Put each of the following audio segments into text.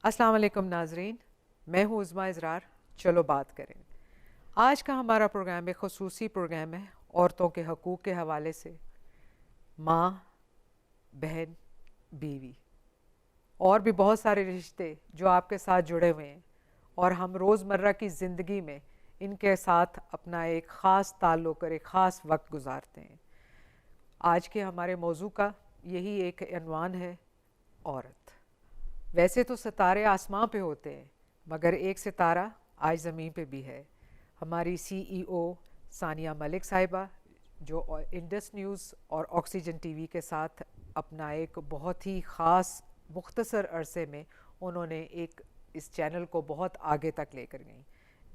अस्सलाम वालेकुम नाजरीन, मैं हूँ उज़्मा इज़रार। चलो बात करें। आज का हमारा प्रोग्राम एक ख़ुसूसी प्रोग्राम है औरतों के हकूक़ के हवाले से। माँ, बहन, बीवी और भी बहुत सारे रिश्ते जो आपके साथ जुड़े हुए हैं और हम रोज़मर्रा की ज़िंदगी में इनके साथ अपना एक ख़ास ताल्लुक़ और एक ख़ास वक्त गुजारते हैं। आज के हमारे मौजू का यही एक अनवान है, औरत। वैसे तो सितारे आसमां पे होते हैं, मगर एक सितारा आज ज़मीन पे भी है। हमारी सीईओ सानिया मलिक साहिबा, जो इंडस न्यूज़ और ऑक्सीजन टीवी के साथ अपना एक बहुत ही ख़ास मुख्तसर अरसे में उन्होंने एक इस चैनल को बहुत आगे तक लेकर गई।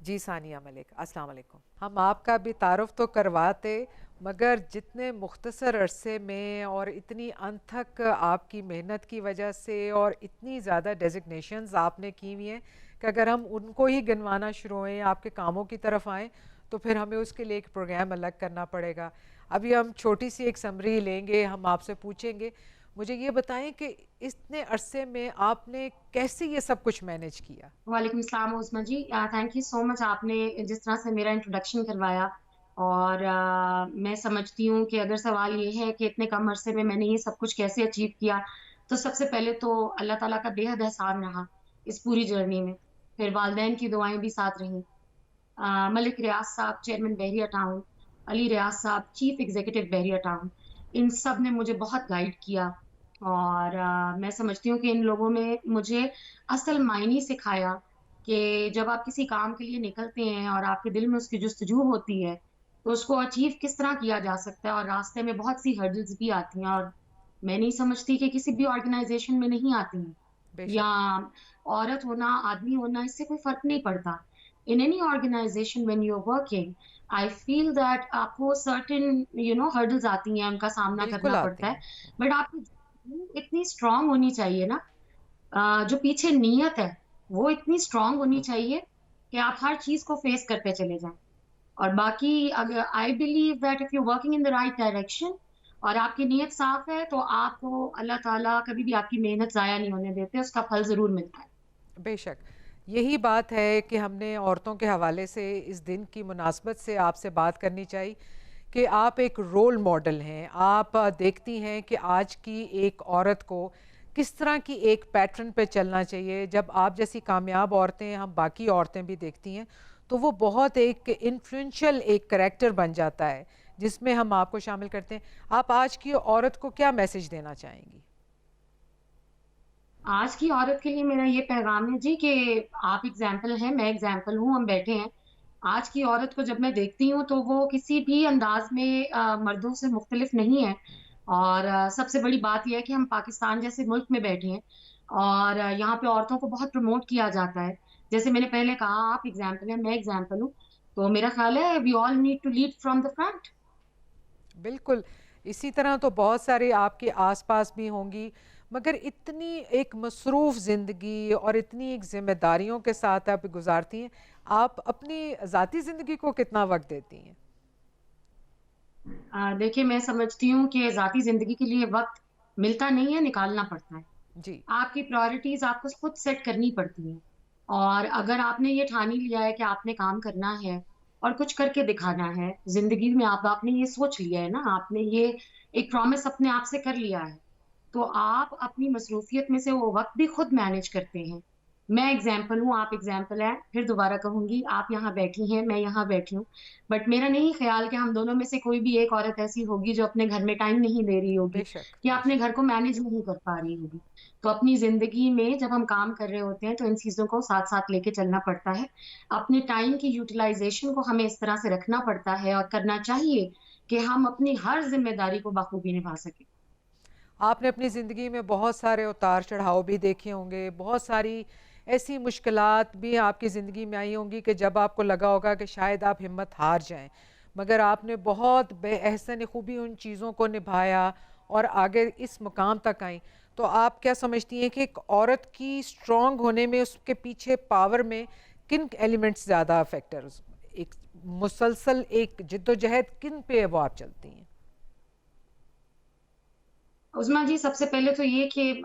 जी सानिया मलिक, अस्सलाम वालेकुम। हम आपका भी तारुफ तो करवाते, मगर जितने मुख्तसर अरसे में और इतनी अनथक आपकी मेहनत की वजह से और इतनी ज़्यादा डेजिग्नेशंस आपने की हुई हैं कि अगर हम उनको ही गिनवाना शुरू हुए आपके कामों की तरफ आएँ तो फिर हमें उसके लिए एक प्रोग्राम अलग करना पड़ेगा। अभी हम छोटी सी एक समरी लेंगे, हम आपसे पूछेंगे। मुझे ये बताएं कि इतने अरसे में आपने कैसे ये सब कुछ मैनेज किया? वालेकुम सलाम उस्मा जी। थैंक यू सो मच आपने जिस तरह से मेरा इंट्रोडक्शन करवाया। और मैं समझती हूँ कि अगर सवाल ये है कि इतने कम अरसे में मैंने ये सब कुछ कैसे अचीव किया, तो सबसे पहले तो अल्लाह ताला का बेहद एहसान रहा इस पूरी जर्नी में। फिर वालिदैन की दुआएं भी साथ रहीं। मलिक रियाज साहब चेयरमैन बहरिया टाउन, अली रियाज साहब चीफ एग्जीक्यूटिव बहरिया टाउन, इन सब ने मुझे बहुत गाइड किया। और मैं समझती हूँ कि इन लोगों ने मुझे असल मायने सिखाया कि जब आप किसी काम के लिए निकलते हैं और आपके दिल में उसकी जुस्तजू होती है, तो उसको अचीव किस तरह किया जा सकता है। और रास्ते में बहुत सी हर्डल्स भी आती हैं और मैं नहीं समझती कि किसी भी ऑर्गेनाइजेशन में नहीं आती हैं। या बेशक। औरत होना, आदमी होना, इससे कोई फ़र्क नहीं पड़ता। In any organization when you're working, I feel that आपको certain hurdles आती हैं, उनका सामना बिल्कुल करना आते पड़ता है। हैं। बट आपकी इतनी स्ट्रांग होनी चाहिए ना, जो पीछे नीयत है, वो इतनी स्ट्रांग होनी चाहिए कि आप हर चीज़ को फेस करते चले जाएँ। और बाकी अगर I believe that if you working in the right direction और आपकी नीयत साफ है, तो आपको अल्लाह ताला कभी भी आपकी मेहनत ज़ाया नहीं होने देते, उसका फल ज़रूर मिलता है। बेशक। यही बात है कि हमने औरतों के हवाले से इस दिन की मुनासबत से आपसे बात करनी चाहिए कि आप एक रोल मॉडल हैं। आप देखती हैं कि आज की एक औरत को किस तरह की एक पैटर्न पे चलना चाहिए। जब आप जैसी कामयाब औरतें, हम बाकी औरतें भी देखती हैं, तो वो बहुत एक इन्फ्लुएंशियल एक करैक्टर बन जाता है, जिसमें हम आपको शामिल करते हैं। आप आज की औरत को क्या मैसेज देना चाहेंगी? आज की औरत के लिए मेरा ये पैगाम है जी कि आप एग्जाम्पल हैं, मैं एग्जाम्पल हूँ, हम बैठे हैं। आज की औरत को जब मैं देखती हूँ तो वो किसी भी अंदाज में मर्दों से मुख्तलिफ नहीं है। और सबसे बड़ी बात यह है कि हम पाकिस्तान जैसे मुल्क में बैठे हैं और यहाँ पे औरतों को बहुत प्रमोट किया जाता है। जैसे मैंने पहले कहा, आप एग्जाम्पल हैं, मैं एग्जाम्पल हूँ। तो मेरा ख्याल है we all need to lead from the front. बिल्कुल। इसी तरह तो बहुत सारे आपके आसपास भी होंगी, मगर इतनी एक मसरूफ़ ज़िंदगी और इतनी एक ज़िम्मेदारियों के साथ आप गुजारती हैं। आप अपनी ज़ाती ज़िंदगी को कितना वक्त देती हैं? देखिए, मैं समझती हूँ कि ज़ाती ज़िंदगी के लिए वक़्त मिलता नहीं है, निकालना पड़ता है। जी। आपकी प्रायोरिटीज़ आपको खुद सेट करनी पड़ती हैं। और अगर आपने ये ठान ही लिया है कि आपने काम करना है और कुछ करके दिखाना है, ज़िंदगी में आप आपने ये सोच लिया है ना, आपने ये एक प्रॉमिस अपने आप से कर लिया है, तो आप अपनी मसरूफ़ियत में से वो वक़्त भी खुद मैनेज करते हैं। मैं एग्ज़ाम्पल हूँ, आप एग्ज़ाम्पल हैं। फिर दोबारा कहूँगी, आप यहाँ बैठी हैं, मैं यहाँ बैठी हूँ। बट मेरा नहीं ख़्याल कि हम दोनों में से कोई भी एक औरत ऐसी होगी जो अपने घर में टाइम नहीं दे रही होगी बेशक, या अपने बेशक। घर को मैनेज नहीं कर पा रही होगी। तो अपनी ज़िंदगी में जब हम काम कर रहे होते हैं, तो इन चीज़ों को साथ-साथ लेके चलना पड़ता है। अपने टाइम की यूटिलाइज़ेशन को हमें इस तरह से रखना पड़ता है और करना चाहिए कि हम अपनी हर ज़िम्मेदारी को बखूबी निभा सकें। आपने अपनी ज़िंदगी में बहुत सारे उतार चढ़ाव भी देखे होंगे, बहुत सारी ऐसी मुश्किलात भी आपकी ज़िंदगी में आई होंगी कि जब आपको लगा होगा कि शायद आप हिम्मत हार जाएं, मगर आपने बहुत बेअहसन खूबी उन चीज़ों को निभाया और आगे इस मुकाम तक आई। तो आप क्या समझती हैं कि एक औरत की स्ट्रॉन्ग होने में, उसके पीछे पावर में किन एलिमेंट्स ज़्यादा फैक्टर्स, एक मुसलसल एक जिद्दोजहद किन पे वो आप चलती हैं? उज़मा जी, सबसे पहले तो ये कि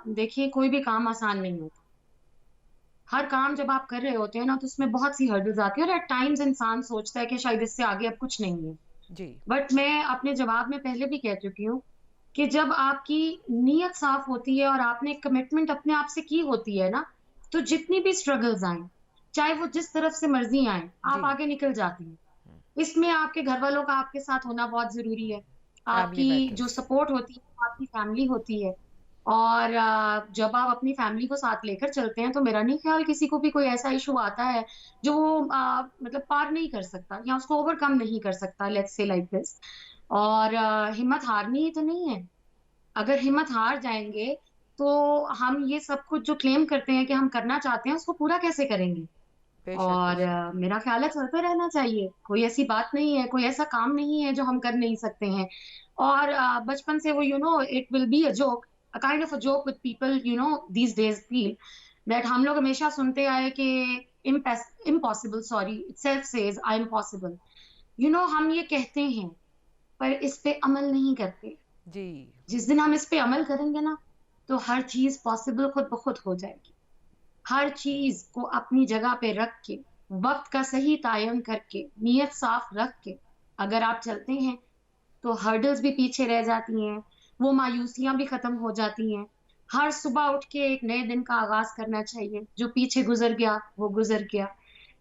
देखिए, कोई भी काम आसान नहीं होता। हर काम जब आप कर रहे होते हैं ना, तो उसमें बहुत सी हर्डल्स आती है और एट टाइम्स इंसान सोचता है कि शायद इससे आगे अब कुछ नहीं है। जी। बट मैं अपने जवाब में पहले भी कह चुकी हूँ कि जब आपकी नीयत साफ होती है और आपने एक कमिटमेंट अपने आप से की होती है ना, तो जितनी भी स्ट्रगल्स आए, चाहे वो जिस तरफ से मर्जी आए, जी। आप आगे निकल जाती हैं। इसमें आपके घर वालों का आपके साथ होना बहुत ज़रूरी है। फैमिली आपकी जो मैटर्स। सपोर्ट होती है, वो आपकी फैमिली होती है। और जब आप अपनी फैमिली को साथ लेकर चलते हैं, तो मेरा नहीं ख़्याल किसी को भी कोई ऐसा इश्यू आता है, जो वो मतलब पार नहीं कर सकता या उसको ओवरकम नहीं कर सकता, लेट्स से लाइक दिस। और हिम्मत हारनी ही तो नहीं है। अगर हिम्मत हार जाएँगे, तो हम ये सब कुछ जो क्लेम करते हैं कि हम करना चाहते हैं, उसको पूरा कैसे करेंगे? बेशक, और बेशक। मेरा ख्याल है चलते रहना चाहिए। कोई ऐसी बात नहीं है, कोई ऐसा काम नहीं है जो हम कर नहीं सकते हैं। और बचपन से वो it will be a joke, a kind of a joke with people these days feel that हम लोग हमेशा सुनते आए कि impossible sorry itself says I am possible. हम ये कहते हैं, पर इस पे अमल नहीं करते। जी। जिस दिन हम इस पे अमल करेंगे ना, तो हर चीज़ पॉसिबल खुद ब खुद हो जाएगी। हर चीज को अपनी जगह पे रख के, वक्त का सही तायन करके, नियत साफ रख के अगर आप चलते हैं, तो हर्डल्स भी पीछे रह जाती हैं, वो मायूसियां भी खत्म हो जाती हैं। हर सुबह उठ के एक नए दिन का आगाज करना चाहिए। जो पीछे गुजर गया वो गुजर गया।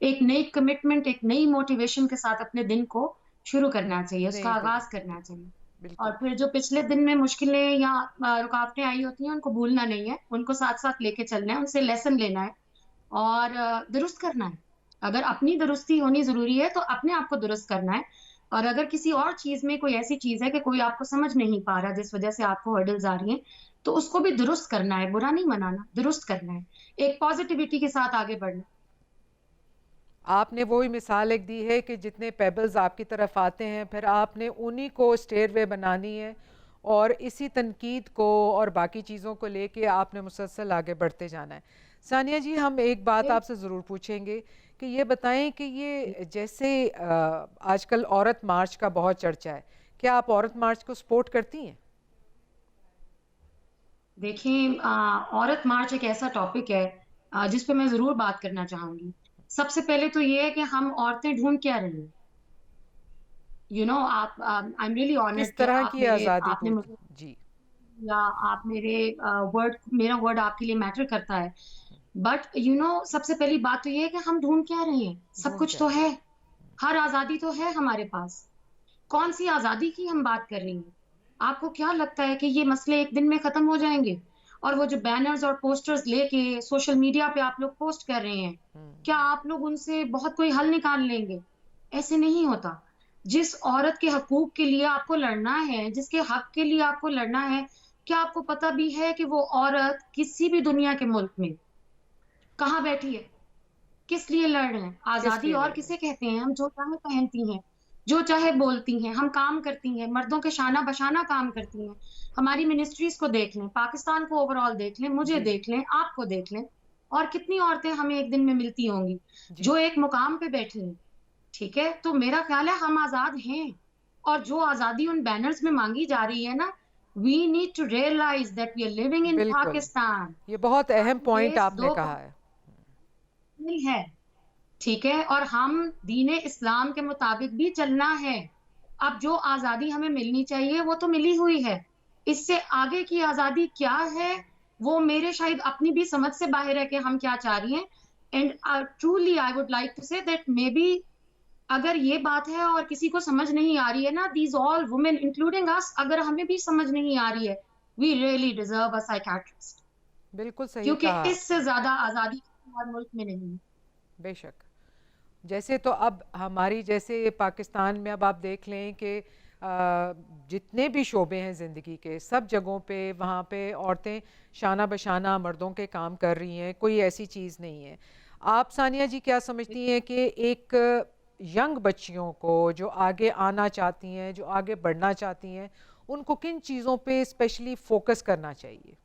एक नई कमिटमेंट, एक नई मोटिवेशन के साथ अपने दिन को शुरू करना चाहिए, उसका नहीं दिन। आगाज करना चाहिए। और बिल्कुल। फिर जो पिछले दिन में मुश्किलें या रुकावटें आई होती हैं, उनको भूलना नहीं है, उनको साथ साथ लेके चलना है, उनसे लेसन लेना है और दुरुस्त करना है। अगर अपनी दुरुस्ती होनी ज़रूरी है, तो अपने आप को दुरुस्त करना है। और अगर किसी और चीज़ में कोई ऐसी चीज़ है कि कोई आपको समझ नहीं पा रहा, जिस वज़ह से आपको हर्डल्स आ रही हैं, तो उसको भी दुरुस्त करना है, बुरा नहीं मनाना, दुरुस्त करना है। एक पॉज़िटिविटी के साथ आगे बढ़ना। आपने वही मिसाल एक दी है कि जितने पेबल्स आपकी तरफ आते हैं, फिर आपने उन्हीं को स्टेयरवे बनानी है, और इसी तनकीद को और बाकी चीज़ों को लेके आपने मुसलसल आगे बढ़ते जाना है। सानिया जी, हम एक बात फिर आपसे ज़रूर पूछेंगे कि ये बताएं कि ये जैसे आजकल औरत मार्च का बहुत चर्चा है, क्या आप औरत मार्च को सपोर्ट करती हैं? देखिए, औरत मार्च एक ऐसा टॉपिक है जिस पे मैं ज़रूर बात करना चाहूँगी। सबसे पहले तो ये है कि हम औरतें ढूँढ क्या रही हैं? आप आई एम रियली ऑनर्ड किस कि तरह आप की मेरे आज़ादी आपने ढूंढती? मुझे जी। या आप मेरा वर्ड आपके लिए मैटर करता है। बट सबसे पहली बात तो ये है कि हम ढूँढ क्या रहे हैं? सब ढूंढ कुछ क्या तो रहे है, हैं? हर आज़ादी तो है हमारे पास। कौन-सी आज़ादी की हम बात कर रही हैं? आपको क्या लगता है कि ये मसले एक दिन में खत्म हो जाएँगे? और वो जो बैनर्स और पोस्टर्स लेके सोशल मीडिया पे आप लोग पोस्ट कर रहे हैं, क्या आप लोग उनसे बहुत कोई हल निकाल लेंगे? ऐसे नहीं होता। जिस औरत के हकूक के लिए आपको लड़ना है, जिसके हक के लिए आपको लड़ना है, क्या आपको पता भी है कि वो औरत किसी भी दुनिया के मुल्क में कहाँ बैठी है? किस लिए लड़ रहे हैं? किस आज़ादी लिए और लड़ रहे किसे हैं? कहते हैं? हम जो चाहे पहनती हैं, जो चाहे बोलती हैं, हम काम करती हैं, मर्दों के शाना-बशाना काम करती हैं। हमारी मिनिस्ट्रीज़ को देख लें, पाकिस्तान को ओवरऑल देख लें, मुझे जी। देख लें, आपको देख लें, और कितनी औरतें हमें एक दिन में मिलती होंगी, जी। जो एक मुकाम पे बैठी हैं, ठीक है? तो मेरा ख़्याल है हम आज़ाद हैं, और जो आज़ादी उन बैनर्स में माँगी जा रही है ना, we need to realize that we are living in बिल्कुल। पाकिस्तान। ये बहुत अहम हमारे पॉइंट देश आपने 2 कहा है। कौमी है। ठीक है? और हम दीन-ए इस्लाम के मुताबिक भी चलना है। अब जो आज़ादी हमें मिलनी चाहिए, वो तो मिली हुई है। इससे आगे की आज़ादी क्या है, वो मेरे शायद अपनी भी समझ से बाहर है कि हम क्या चाह रही हैं। And truly I would like to say that maybe अगर ये बात है और किसी को समझ नहीं आ रही है ना, these all women including us, अगर हमें भी समझ नहीं आ रही है, we really deserve a psychiatrist, बिल्कुल सही क्योंकि कहा। इससे ज़्यादा आज़ादी किसी और मुल्क में नहीं है। बेशक। जैसे तो अब हमारी जैसे पाकिस्तान में अब आप देख लें कि जितने भी शोबे हैं ज़िंदगी के, सब जगहों पे वहाँ पे औरतें शाना बशाना मर्दों के काम कर रही हैं, कोई ऐसी चीज़ नहीं है। आप सानिया जी क्या समझती हैं कि एक यंग बच्चियों को जो आगे आना चाहती हैं, जो आगे बढ़ना चाहती हैं, उनको किन चीज़ों पे स्पेशली फोकस करना चाहिए?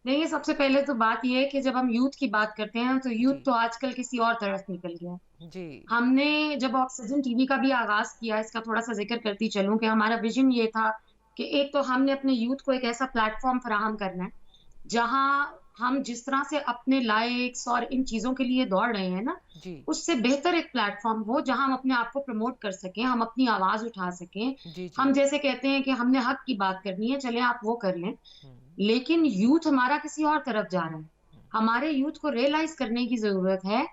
देखिए, सबसे पहले तो बात ये है कि जब हम यूथ की बात करते हैं, तो यूथ जी। तो आजकल किसी और तरफ निकल गया है। जी। हमने जब ऑक्सीजन टीवी का भी आगाज़ किया, इसका थोड़ा-सा ज़िक्र करती चलूँ कि हमारा विज़न ये था कि एक तो हमने अपने यूथ को एक ऐसा प्लेटफ़ॉर्म फराहम करना है, जहाँ हम जिस तरह से अपने लाइक्स और इन चीज़ों के लिए दौड़ रहे हैं ना, जी उससे बेहतर एक प्लेटफ़ॉर्म हो जहाँ हम अपने आप को प्रमोट कर सकें, हम अपनी आवाज़ उठा सकें। जी जी। हम जैसे कहते हैं कि हमने हक की बात करनी है, चलें आप वो कर लें। हम्म, लेकिन यूथ हमारा किसी और तरफ जा रहा है। हमारे यूथ को रियलाइज़ करने की ज़रूरत है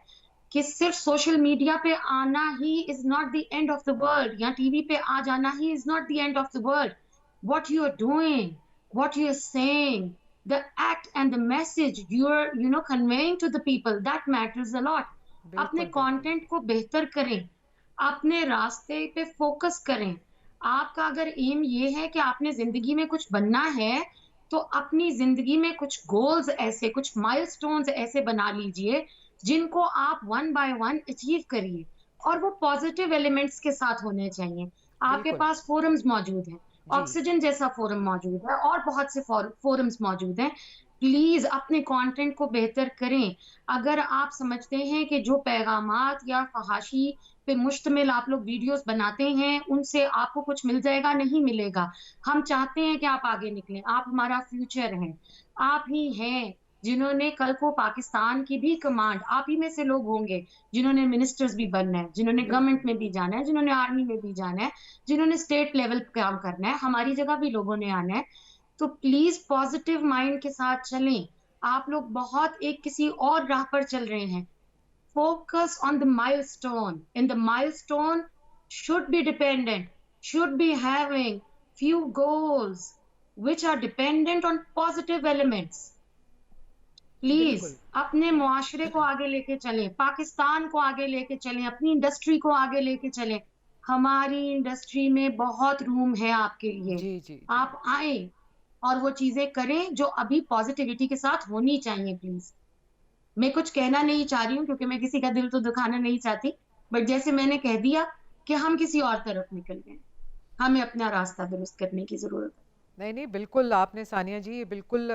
कि सिर्फ सोशल मीडिया पे आना ही is not the end of the world, या टीवी पे आ जाना ही is not the end of the world. What you are doing, what you are saying, the act and the message you are conveying to the people, that matters a lot. अपने बिल्कुल बिल्कुल। Content को बेहतर करें, अपने रास्ते पे focus करें। आपका अगर एम ये है कि आपने ज़िंदगी में कुछ बनना है, तो अपनी ज़िंदगी में कुछ गोल्स ऐसे, कुछ माइलस्टोन्स ऐसे बना लीजिए, जिनको आप वन बाय वन अचीव करिए, और वो पॉजिटिव एलिमेंट्स के साथ होने चाहिए। आपके बिल्कुल। पास फोरम्स मौजूद हैं, जी ऑक्सीजन जैसा फोरम मौजूद है और बहुत से फोरम्स मौजूद हैं। प्लीज़ अपने कंटेंट को बेहतर करें। अगर आप समझते हैं कि जो पैगामात या फ़हाशी पे मुश्तमिल आप लोग वीडियोज़ बनाते हैं, उनसे आपको कुछ मिल जाएगा, नहीं मिलेगा। हम चाहते हैं कि आप आगे निकलें, आप हमारा फ्यूचर हैं। आप ही हैं जिन्होंने कल को पाकिस्तान की भी कमांड, आप ही में से लोग होंगे जिन्होंने मिनिस्टर्स भी बनना है, जिन्होंने बिल्कुल। गवर्नमेंट में भी जाना है, जिन्होंने आर्मी में भी जाना है, जिन्होंने स्टेट लेवल पे काम करना है, हमारी जगह भी लोगों ने आना है। तो प्लीज़ पॉज़िटिव माइंड के साथ चलें। आप लोग बहुत एक किसी और राह पर चल रहे हैं। Focus on the milestone, and the milestone should be dependent, should be having few goals which are dependent on positive elements. Please बिल्कुल अपने मुआशरे को आगे लेके चलें, पाकिस्तान को आगे लेके चलें, अपनी इंडस्ट्री को आगे लेके चलें। हमारी इंडस्ट्री में बहुत रूम है आपके लिए। जी जी जी। आप आए और वो चीजें करें जो अभी पॉजिटिविटी के साथ होनी चाहिए, प्लीज। मैं कुछ कहना नहीं चाह रही हूँ क्योंकि मैं किसी का दिल तो दुखाना नहीं चाहती, बट जैसे मैंने कह दिया कि हम किसी और तरफ निकल गए, हमें अपना रास्ता दुरुस्त करने की जरूरत है। नहीं नहीं, बिल्कुल आपने सानिया जी ये बिल्कुल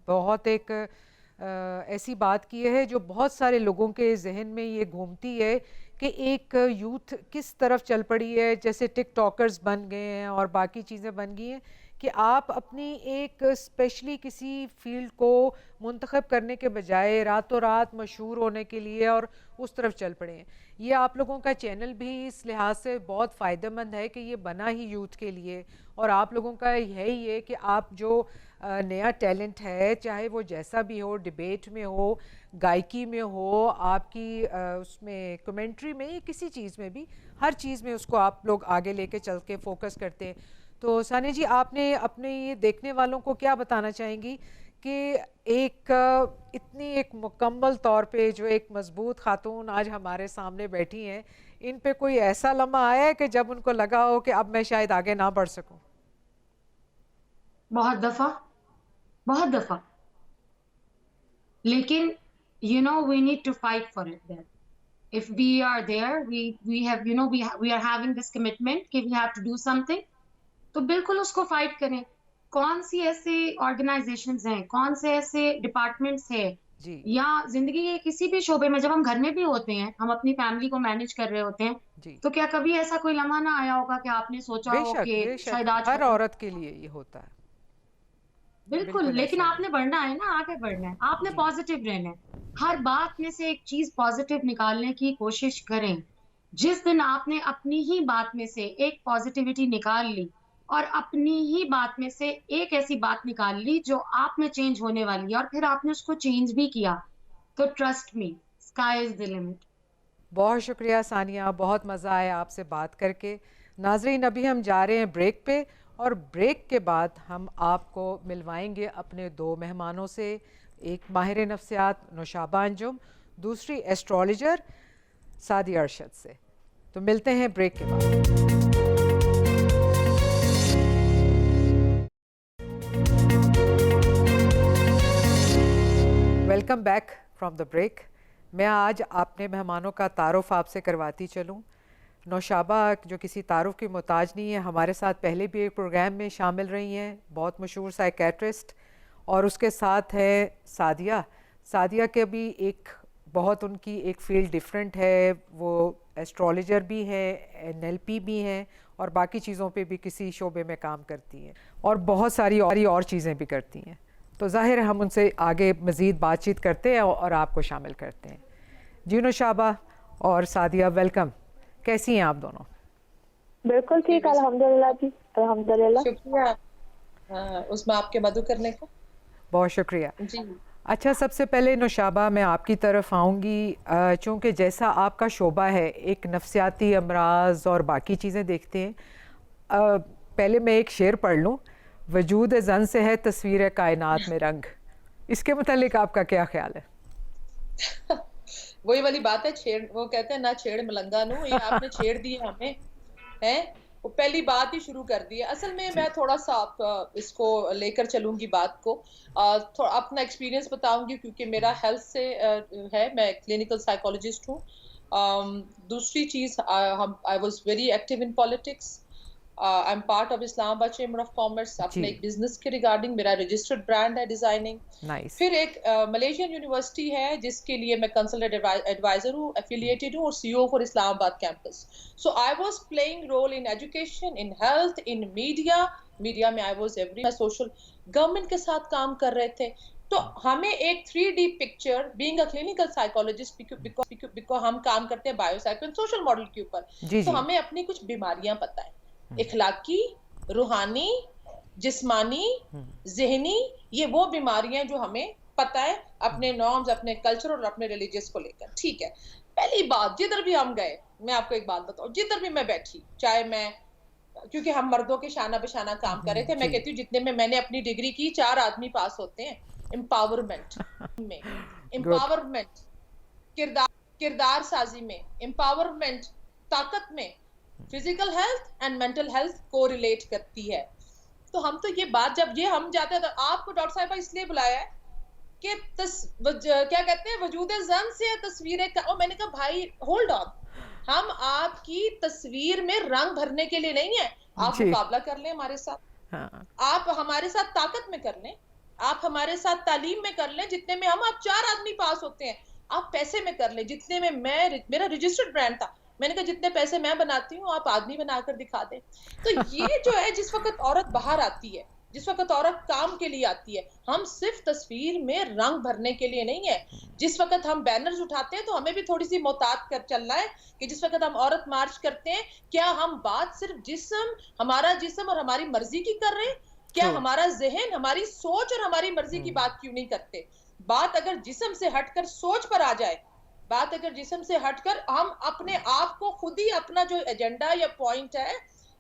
बहुत एक ऐसी बात की है जो बहुत सारे लोगों के जहन में ये घूमती है कि एक यूथ किस तरफ चल पड़ी है, जैसे टिकटॉकर्स बन गए हैं और बाकी चीज़ें बन गई हैं, कि आप अपनी एक स्पेशली किसी फील्ड को मुंतखब करने के बजाय रातों रात मशहूर होने के लिए और उस तरफ चल पड़े हैं। ये आप लोगों का चैनल भी इस लिहाज से बहुत फ़ायदेमंद है कि ये बना ही यूथ के लिए, और आप लोगों का है ही है कि आप जो नया टैलेंट है, चाहे वो जैसा भी हो, डिबेट में हो, गायकी में हो, आपकी उसमें कमेंट्री में, किसी चीज़ में भी, हर चीज़ में उसको आप लोग आगे लेके चल के फोकस करते हैं। तो सानिया जी, आपने अपने ये देखने वालों को क्या बताना चाहेंगी कि एक इतनी एक मुकम्मल तौर पे जो एक मजबूत खातून आज हमारे सामने बैठी हैं, इन पे कोई ऐसा लम्हा आया है कि जब उनको लगा हो कि अब मैं शायद आगे ना बढ़ सकूं? बहुत दफा, बहुत दफा। लेकिन we need to fight for it there. If we are there, we have we are having this commitment कि we have to do something, तो बिल्कुल उसको फाइट करें। कौन सी ऐसे ऑर्गेनाइजेशंस हैं, कौन से ऐसे डिपार्टमेंट्स हैं, जी या जिंदगी के किसी भी शोबे में जब हम घर में भी होते हैं, हम अपनी फैमिली को मैनेज कर रहे होते हैं, जी। तो क्या कभी ऐसा कोई लम्हा ना आया होगा कि आपने सोचा हो बेशक कि बेशक, शायद आज हर खत्म। औरत के लिए ये होता है। बिल्कुल, बिल्कुल लेकिन ऐसा ही है। आपने बढ़ना है ना, आगे बढ़ना है, आपने जी पॉजिटिव रहना है। हर बात में से एक चीज पॉजिटिव निकालने की कोशिश करें। जिस दिन आपने अपनी ही बात में से एक पॉजिटिविटी निकाल ली, और अपनी ही बात में से एक ऐसी बात निकाल ली जो आप में चेंज होने वाली है, और फिर आपने उसको चेंज भी किया, तो trust me, sky is the limit. बहुत शुक्रिया सानिया, बहुत मज़ा आया आपसे बात करके। नाजरीन, अभी हम जा रहे हैं ब्रेक पे, और ब्रेक के बाद हम आपको मिलवाएंगे अपने दो मेहमानों से। एक माहिर नफ्सियात नौशाबा अंजुम, दूसरी एस्ट्रोलॉजर सादिया अरशद से। तो मिलते हैं ब्रेक के बाद। Welcome back from the break. मैं आज अपने मेहमानों का तारुफ आपसे करवाती चलूँ। नौशाबा जो किसी तारुफ की मोहताज नहीं है, हमारे साथ पहले भी एक प्रोग्राम में शामिल रही हैं, बहुत मशहूर साइकेट्रिस्ट। और उसके साथ है सादिया। सादिया के भी एक बहुत, उनकी एक फील्ड डिफरेंट है, वो एस्ट्रोलॉजर भी है, एनएलपी भी हैं, और बाकी चीज़ों पे भी किसी शोबे में काम करती हैं, और बहुत सारी और चीज़ें भी करती हैं। तो ज़ाहिर है हम उनसे आगे मज़ीद बातचीत करते हैं और आपको शामिल करते हैं। जी नौशाबा और सादिया, वेलकम। कैसी हैं आप दोनों? बिल्कुल ठीक, अल्हम्दुलिल्लाह जी, अल्हम्दुलिल्लाह। शुक्रिया उसमें आपके मदद करने का। बहुत शुक्रिया जी। अच्छा, सबसे पहले नौशाबा मैं आपकी तरफ आऊँगी, चूँकि जैसा आपका शोबा है एक नफ्सियाती अमराज और बाकी चीज़ें देखते हैं। पहले मैं एक शेर पढ़ लूँ, वजूद जन से है तस्वीर कायनात में रंग। इसके मुतालिक आपका क्या ख्याल है? वही वाली बात है, छेड़, वो कहते हैं ना छेड़ मलंगा नू, ये आपने छेड़ दिया हमें, हैं? वो पहली बात ही शुरू कर दी है। असल में मैं थोड़ा सा इसको लेकर चलूंगी बात को, थोड़ा अपना एक्सपीरियंस बताऊंगी क्योंकि मेरा हेल्थ से है, मैं क्लिनिकल साइकोलॉजिस्ट हूँ। दूसरी चीज, I was very active in politics. I am part of Islamabad chamber of commerce. अपने एक बिजनेस के रिगार्डिंग मेरा रजिस्टर्ड ब्रांड है डिजाइनिंग। फिर एक मलेशियन यूनिवर्सिटी है जिसके लिए मैं कंसल्टेंट एडवाइजर हूँ, एफिलिएटेड हूँ और CEO for Islamabad campus. So I was playing role in education, in health, in media में I was every, social government के साथ काम कर रहे थे। तो हमें एक 3D picture, being a clinical psychologist, because हम काम करते हैं बायोसाइको एंड सोशल मॉडल के ऊपर, तो हमें अपनी कुछ बीमारियां पता है, इखलाकी, रूहानी, जिस्मानी, ज़हनी, ये वो बीमारियां जो हमें पता है अपने नॉर्म्स, अपने कल्चर और अपने रिलीजियस को लेकर। ठीक है, पहली बात, जिधर भी हम गए, मैं आपको एक बात बताऊं, जिधर भी मैं बैठी, चाहे मैं, क्योंकि हम मर्दों के शाना बेशाना काम कर रहे थे, मैं कहती हूँ जितने में मैंने अपनी डिग्री की 4 आदमी पास होते हैं एम्पावरमेंट में, एम्पावरमेंट किरदार साजी में, एम्पावरमेंट ताकत में, physical health and mental health को रिलेट करती है। तो हम तो ये बात, जब ये हम जाते हैं, तो आपको डॉक्टर साहिबा इसलिए बुलाया है कि क्या कहते हैं, वजूद जन से तस्वीरें का, और मैंने कहा भाई होल्ड ऑन, हम आपकी तस्वीर में रंग भरने के लिए नहीं है, आप मुकाबला कर लें हमारे साथ। हाँ। आप हमारे साथ ताकत में कर लें, आप हमारे साथ तालीम में कर लें, जितने में हम, आप 4 आदमी पास होते हैं, आप पैसे में कर लें, जितने में मेरा रजिस्टर्ड ब्रांड था, मैंने कहा जितने पैसे मैं बनाती हूँ आप आदमी बनाकर दिखा दें। तो ये जो है, जिस वक्त औरत बाहर आती है, जिस वक्त औरत काम के लिए आती है, हम सिर्फ तस्वीर में रंग भरने के लिए नहीं है। जिस वक्त हम बैनर्स उठाते हैं तो हमें भी थोड़ी सी मोहतात कर चलना है कि जिस वक्त हम औरत मार्च करते हैं, क्या हम बात सिर्फ जिस्म, हमारा जिस्म और हमारी मर्जी की कर रहे हैं? क्या हमारा जहन, हमारी सोच और हमारी मर्जी की बात क्यों नहीं करते? बात अगर जिस्म से हटकर सोच पर आ जाए, बात अगर जिस्म से हटकर हम अपने आप को खुद ही, अपना जो एजेंडा या पॉइंट है,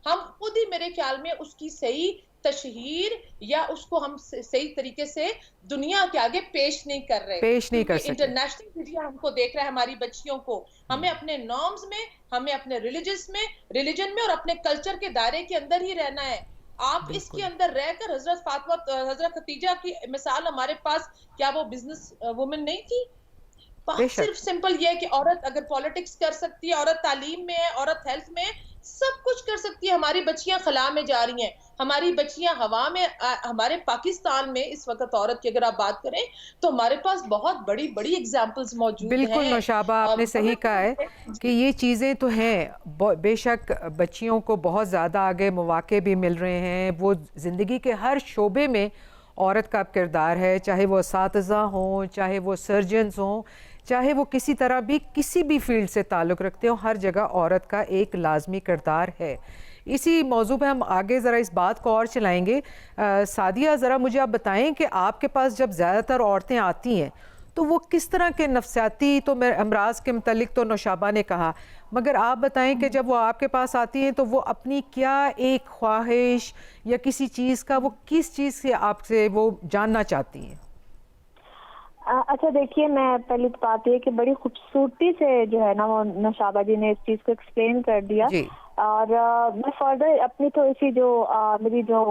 हम खुद ही मेरे ख्याल में उसकी सही तशहीर या उसको हम सही तरीके से दुनिया के आगे पेश नहीं कर रहे। इंटरनेशनल मीडिया हमको देख रहा है, हमारी बच्चियों को, हमें अपने नॉर्म्स में, हमें अपने रिलीजन में और अपने कल्चर के दायरे के अंदर ही रहना है। आप इसके अंदर रहकर, हजरत खतीजा की मिसाल हमारे पास, क्या वो बिजनेस वुमेन नहीं थी? सिर्फ सिंपल ये है कि औरत अगर पॉलिटिक्स कर सकती है, औरत तालीम में है, औरत हेल्थ में है, सब कुछ कर सकती है। हमारी बच्चियां खला में जा रही हैं, हमारी बच्चियां हवा में। हमारे पाकिस्तान में इस वक्त औरत की अगर आप बात करें तो हमारे पास बहुत बड़ी बड़ी एग्जाम्पल्स मौजूद हैं। बिल्कुल नौशाबा, आपने सही कहा है कि ये चीज़ें तो हैं, बेशक बच्चियों को बहुत ज़्यादा आगे मौके भी मिल रहे हैं, वो ज़िंदगी के हर शोबे में औरत का किरदार है, चाहे वो असातिज़ा हों, चाहे वो सर्जन्स हों, चाहे वो किसी तरह भी किसी भी फील्ड से ताल्लुक़ रखते हो, हर जगह औरत का एक लाजमी किरदार है। इसी मौजू पे हम आगे ज़रा इस बात को और चलाएंगे। सादिया, ज़रा मुझे आप बताएं कि आपके पास जब ज़्यादातर औरतें आती हैं तो वो किस तरह के नफ्सियाती, तो मेरे अमराज के मुतल्लिक तो नौशाबा ने कहा, मगर आप बताएं कि जब वो आपके पास आती हैं तो वो अपनी क्या एक ख्वाहिश या किसी चीज़ का, वो किस चीज़ से आपसे वो जानना चाहती हैं? अच्छा देखिए, मैं पहली बात ये कि बड़ी खूबसूरती से जो है ना वो नौशाबा जी ने इस चीज़ को एक्सप्लेन कर दिया। और मैं फर्दर अपनी थोड़ी सी जो मेरी जो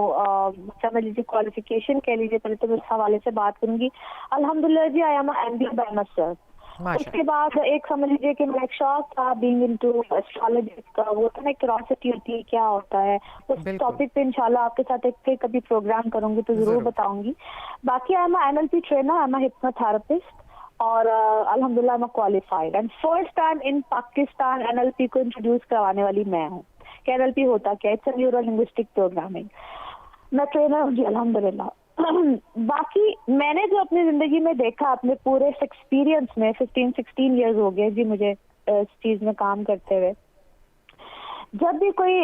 समझ लीजिए क्वालिफिकेशन कह लीजिए, पहले तो मैं इस हवाले से बात करूंगी। अल्हम्दुलिल्लाह जी, I am MBA by master. उसके बाद एक समझ लीजिए कि मेरा एक शौक था बीइंग इनटू एस्ट्रोलॉजी का, वो था ना क्यूरियोसिटी होती है क्या होता है, उस टॉपिक पे इंशाल्लाह आपके साथ एक कभी प्रोग्राम करूंगी तो जरूर बताऊंगी। बाकी I am NLP trainer, I am hypnotherapist और अल्हम्दुलिल्लाह मैं qualified and first time in Pakistan NLP को इंट्रोड्यूस करवाने वाली मैं हूँ कि NLP होता क्या, it's a neuro linguistic programming. मैं ट्रेनर हूँ जी अल्हम्दुलिल्लाह। बाकी मैंने जो अपनी जिंदगी में देखा, अपने पूरे एक्सपीरियंस में 15-16 इयर्स हो गए जी मुझे इस चीज में काम करते हुए। जब भी कोई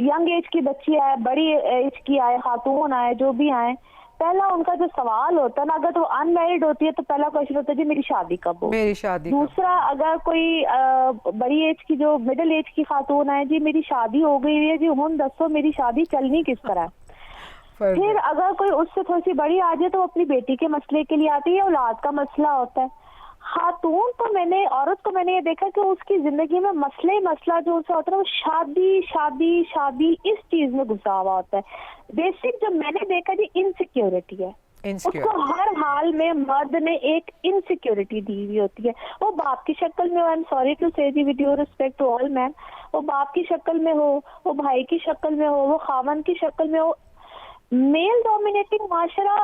यंग एज की बच्ची आए, बड़ी एज की आए, खातून आए, जो भी आए, पहला उनका जो सवाल होता है ना, अगर तो अनमैरिड होती है तो पहला क्वेश्चन होता है जी मेरी शादी कब हो। मेरी शादी दूसरा, अगर कोई बड़ी एज की, जो मिडिल एज की खातून है, जी मेरी शादी हो गई है जी, हुन दसो मेरी शादी चलनी किस तरह है। फिर अगर कोई उससे थोड़ी सी बड़ी आ जाए तो अपनी बेटी के मसले के लिए आती है, औलाद का मसला होता है। खातून तो मैंने, औरत को मैंने ये देखा कि उसकी जिंदगी में मसला जो उसे होता है वो शादी शादी शादी इस चीज में घुसा हुआ होता है। बेसिक जो मैंने देखा जी इनसिक्योरिटी है, उसको हर हाल में मर्द ने एक इनसिक्योरिटी दी हुई होती है। वो बाप की शक्ल में हो, आई एम सॉरी टू से जी with your respect to all man, वो बाप की शक्ल में हो, वो भाई की शक्ल में हो, वो खावन की शक्ल में हो। मेल डोमिनेटिंग माशरा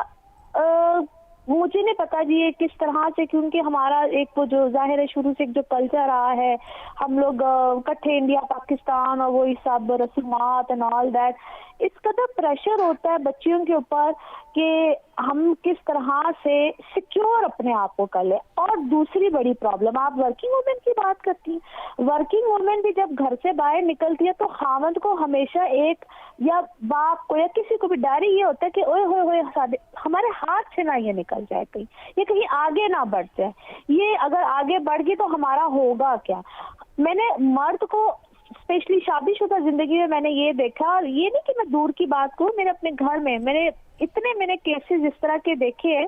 मुझे नहीं पता जी ये किस तरह से, क्योंकि हमारा एक वो जो जाहिर है शुरू से एक जो कल्चर रहा है, हम लोग इकट्ठे इंडिया पाकिस्तान और वही सब रस्मात एंड ऑल दैट, इसका तो प्रेशर होता है बच्चियों के ऊपर कि हम किस तरह से सिक्योर अपने आप को कर ले। और दूसरी बड़ी प्रॉब्लम, आप वर्किंग वुमेन की बात करती हैं, वर्किंग वुमेन भी जब घर से बाहर निकलती है तो खामद को हमेशा एक, या बाप को या किसी को भी डर ये होता है कि ओए होए हमारे हाथ से ना ये निकल जाए, कहीं ये कहीं आगे ना बढ़ जाए, ये अगर आगे बढ़ गई तो हमारा होगा क्या। मैंने मर्द को स्पेशली शादीशुदा जिंदगी में मैंने ये देखा, और ये नहीं कि मैं दूर की बात करूं, मेरे अपने घर में मैंने केसेस इस तरह के देखे हैं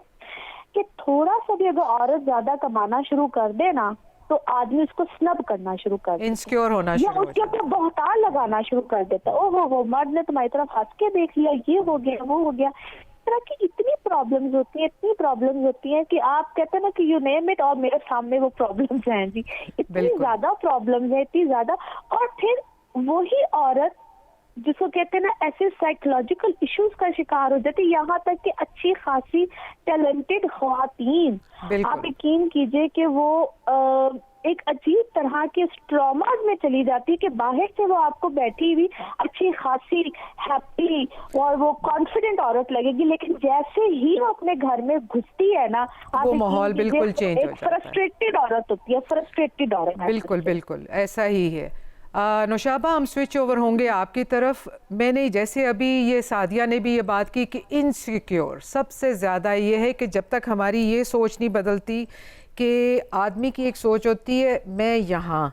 कि थोड़ा सा भी अगर औरत ज्यादा कमाना शुरू कर दे ना तो आदमी उसको स्नब करना शुरू कर देता, इनसिक्योर होना शुरू, या उसके ऊपर बहुतान लगाना शुरू कर देता। ओहो मर्द ने तुम्हारी तरफ हंस के देख लिया, ये हो गया वो हो गया। इस तरह की इतनी प्रॉब्लम्स होती हैं कि आप कहते हैं ना कि यू नेम इट, और मेरे सामने वो प्रॉब्लम्स हैं जी, इतनी ज्यादा प्रॉब्लम्स है, इतनी ज्यादा। और फिर वही औरत जिसको कहते हैं ना ऐसे साइकोलॉजिकल इश्यूज का शिकार हो जाती है, यहाँ तक कि अच्छी खासी टैलेंटेड ख्वातीन, आप यकीन कीजिए कि वो एक अजीब तरह के ट्रॉमाज में चली जाती है कि बाहर से वो आपको बैठी हुई अच्छी खासी हैप्पी और वो कॉन्फिडेंट औरत लगेगी, लेकिन जैसे ही वो अपने घर में घुसती है ना, वो माहौल बिल्कुल चेंज हो जाता है। फ्रस्ट्रेटेड औरत होती है, फ्रस्ट्रेटेड औरत। बिल्कुल ऐसा ही है। नौशाबा, हम स्विच ओवर होंगे आपकी तरफ। मैंने जैसे अभी ये सादिया ने भी ये बात की कि इनसिक्योर सबसे ज़्यादा ये है कि जब तक हमारी ये सोच नहीं बदलती कि आदमी की एक सोच होती है मैं यहाँ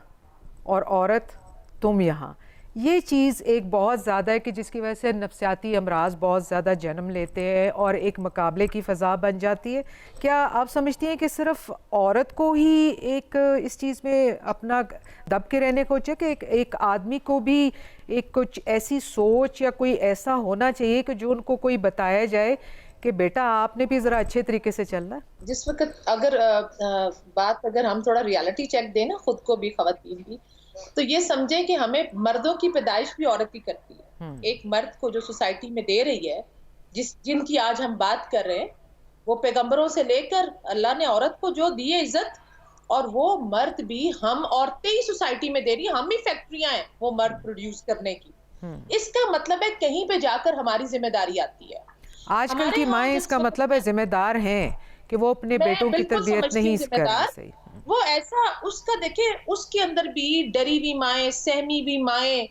और औरत तुम यहाँ, ये चीज़ एक बहुत ज़्यादा है कि जिसकी वजह से नफ्सियाती अमराज बहुत ज़्यादा जन्म लेते हैं और एक मुकाबले की फ़ज़ा बन जाती है। क्या आप समझती हैं कि सिर्फ़ औरत को ही एक इस चीज़ में अपना दब के रहने को चाहिए कि एक आदमी को भी एक कुछ ऐसी सोच या कोई ऐसा होना चाहिए कि जो उनको कोई बताया जाए कि बेटा आपने भी ज़रा अच्छे तरीके से चलना है? जिस वक्त अगर हम थोड़ा रियलिटी चेक दें ना खुद को भी, ख़वातीन भी, तो ये समझे कि हमें मर्दों की पैदाइश भी औरत ही करती है। एक मर्द को जो सोसाइटी में दे रही है, जिनकी आज हम बात कर रहे हैं, वो पैगंबरों से लेकर अल्लाह ने औरत को जो दी है इज्जत, और वो मर्द भी हम औरतें ही सोसाइटी में दे रही है, हम ही फैक्ट्रियां हैं वो मर्द प्रोड्यूस करने की। इसका मतलब है कहीं पे जाकर हमारी जिम्मेदारी आती है। आजकल की माएँ इसका मतलब है जिम्मेदार हैं कि वो अपने बेटों की तरबियत नहीं कर रही। वो ऐसा उसका देखिए, उसके अंदर भी डरी हुई माएँ, सहमी हुई माएँ,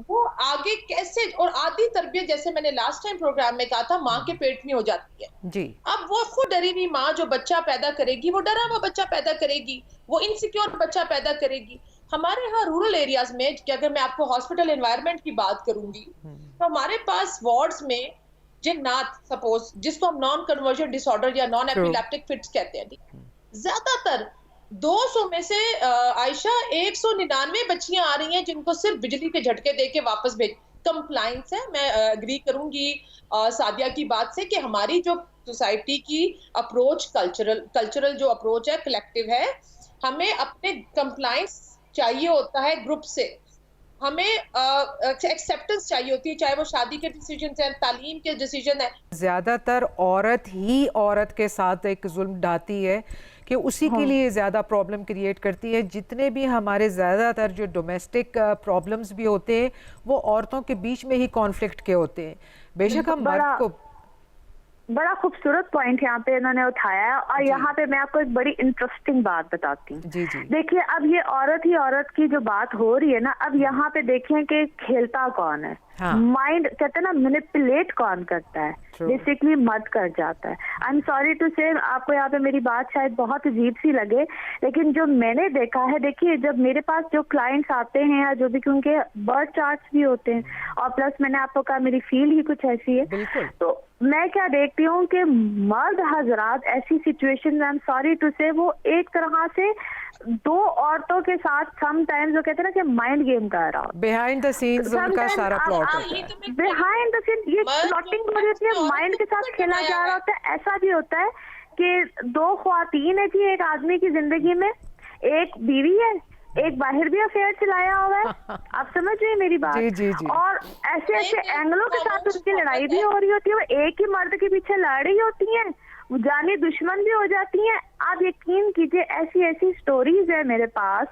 वो आगे कैसे, और आधी तरबियत जैसे मैंने लास्ट टाइम प्रोग्राम में कहा था माँ के पेट में हो जाती है जी। अब वो खुद डरी हुई माँ जो बच्चा पैदा करेगी, वो डरा हुआ बच्चा पैदा करेगी, वो इनसिक्योर बच्चा पैदा करेगी। हमारे यहाँ रूरल एरियाज में, अगर मैं आपको हॉस्पिटल एनवायरनमेंट की बात करूंगी, तो हमारे पास वार्ड्स में जिन्नात, सपोज जिसको हम नॉन कन्वर्जन डिसऑर्डर या नॉन एपिलेप्टिक फिट्स कहते हैं, ज्यादातर 200 में से आयशा 199 बच्चियां आ रही हैं जिनको सिर्फ बिजली के झटके देके वापस भेज। कंप्लाइंस है, मैं एग्री करूंगी सादिया की बात से कि हमारी जो सोसाइटी की अप्रोच, कल्चरल जो अप्रोच है, कलेक्टिव है, हमें अपने कंप्लाइंस चाहिए होता है ग्रुप से, हमें एक्सेप्टेंस चाहिए होती है, चाहे वो शादी के डिसीजन है, तालीम के डिसीजन है। ज्यादातर औरत ही औरत के साथ एक जुल्म ढाती है कि उसी के लिए ज़्यादा प्रॉब्लम क्रिएट करती है। जितने भी हमारे ज़्यादातर जो डोमेस्टिक प्रॉब्लम्स भी होते हैं वो औरतों के बीच में ही कॉन्फ्लिक्ट के होते हैं। बेशक हम मर्द को बड़ा खूबसूरत पॉइंट यहाँ पे इन्होंने उठाया है और यहाँ पे मैं आपको एक बड़ी इंटरेस्टिंग बात बताती हूँ। जी जी। देखिए अब ये औरत ही औरत की जो बात हो रही है ना, अब यहाँ पे देखें कि खेलता कौन है, माइंड कहते हैं ना मैनिपुलेट कौन करता है, बेसिकली मर्द कर जाता है। आई एम सॉरी टू से, आपको यहाँ पे मेरी बात शायद बहुत अजीब सी लगे, लेकिन जो मैंने देखा है, देखिए जब मेरे पास जो क्लाइंट्स आते हैं या जो भी, क्योंकि बर्थ चार्ट्स भी होते हैं और प्लस मैंने आपको कहा मेरी फील्ड ही कुछ ऐसी है, तो मैं क्या देखती हूँ कि मर्द हजरात ऐसी situation, I am sorry to say, वो एक तरह से दो औरतों के साथ समटाइम्स वो कहते हैं ना कि माइंड गेम कर रहा हो, बिहाइंड द सीन्स उनका सारा प्लॉट होता है, बिहाइंड द सीन ये प्लॉटिंग हो जाती है, माइंड के साथ खेला जा रहा होता है। ऐसा भी होता है कि दो ख्वातीन है जी एक आदमी की जिंदगी में, एक बीवी है, एक बाहर भी अफेयर चलाया हुआ है, आप समझ रहे हैं मेरी बात। जी, जी, जी। और ऐसे ऐसे एंगलों के साथ उनकी लड़ाई भी हो रही होती है, वो एक ही मर्द के पीछे लड़ रही होती हैं, वो जानी दुश्मन भी हो जाती हैं। आप यकीन कीजिए ऐसी ऐसी स्टोरीज है मेरे पास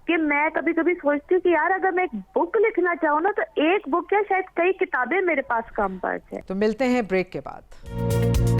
कि मैं कभी कभी सोचती हूँ कि यार अगर मैं एक बुक लिखना चाहूँ ना, तो एक बुक या शायद कई किताबें मेरे पास कम पड़ जाए। तो मिलते हैं ब्रेक के बाद।